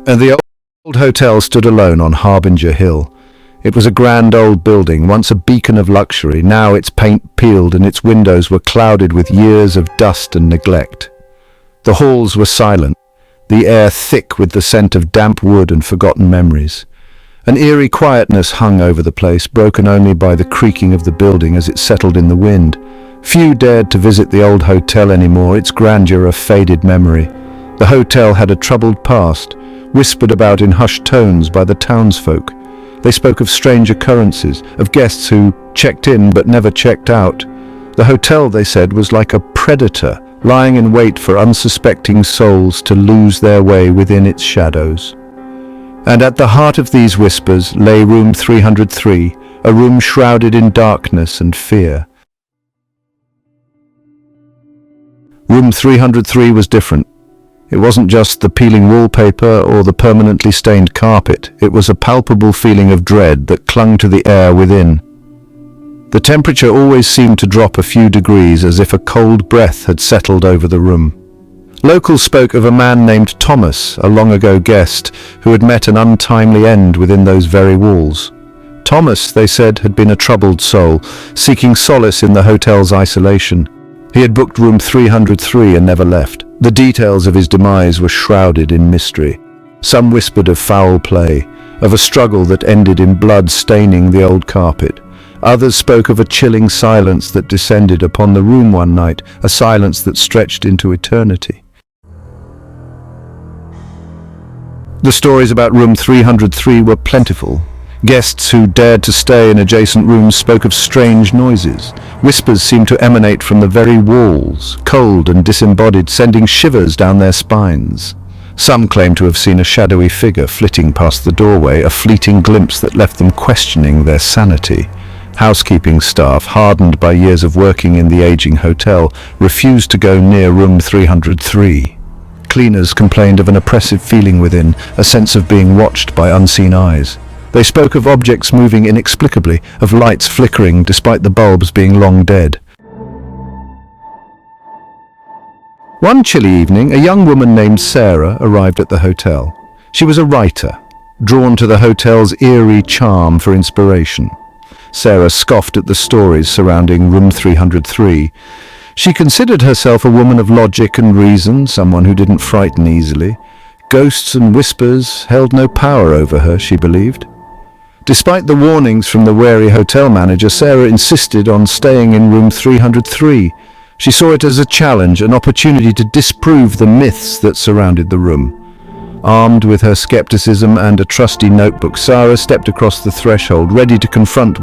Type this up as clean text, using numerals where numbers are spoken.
And the old hotel stood alone on Harbinger Hill. It was a grand old building, once a beacon of luxury. Now its paint peeled and its windows were clouded with years of dust and neglect. The halls were silent, the air thick with the scent of damp wood and forgotten memories. An eerie quietness hung over the place, broken only by the creaking of the building as it settled in the wind. Few dared to visit the old hotel anymore, its grandeur a faded memory. The hotel had a troubled past, whispered about in hushed tones by the townsfolk. They spoke of strange occurrences, of guests who checked in but never checked out. The hotel, they said, was like a predator, lying in wait for unsuspecting souls to lose their way within its shadows. And at the heart of these whispers lay room 303, a room shrouded in darkness and fear. Room 303 was different. It wasn't just the peeling wallpaper or the permanently stained carpet. It was a palpable feeling of dread that clung to the air within. The temperature always seemed to drop a few degrees, as if a cold breath had settled over the room. Locals spoke of a man named Thomas, a long-ago guest, who had met an untimely end within those very walls. Thomas, they said, had been a troubled soul, seeking solace in the hotel's isolation. He had booked room 303 and never left. The details of his demise were shrouded in mystery. Some whispered of foul play, of a struggle that ended in blood staining the old carpet. Others spoke of a chilling silence that descended upon the room one night, a silence that stretched into eternity. The stories about room 303 were plentiful. Guests who dared to stay in adjacent rooms spoke of strange noises. Whispers seemed to emanate from the very walls, cold and disembodied, sending shivers down their spines. Some claimed to have seen a shadowy figure flitting past the doorway, a fleeting glimpse that left them questioning their sanity. Housekeeping staff, hardened by years of working in the aging hotel, refused to go near room 303. Cleaners complained of an oppressive feeling within, a sense of being watched by unseen eyes. They spoke of objects moving inexplicably, of lights flickering despite the bulbs being long dead. One chilly evening, a young woman named Sarah arrived at the hotel. She was a writer, drawn to the hotel's eerie charm for inspiration. Sarah scoffed at the stories surrounding room 303. She considered herself a woman of logic and reason, someone who didn't frighten easily. Ghosts and whispers held no power over her, she believed. Despite the warnings from the wary hotel manager, Sarah insisted on staying in room 303. She saw it as a challenge, an opportunity to disprove the myths that surrounded the room. Armed with her skepticism and a trusty notebook, Sarah stepped across the threshold, ready to confront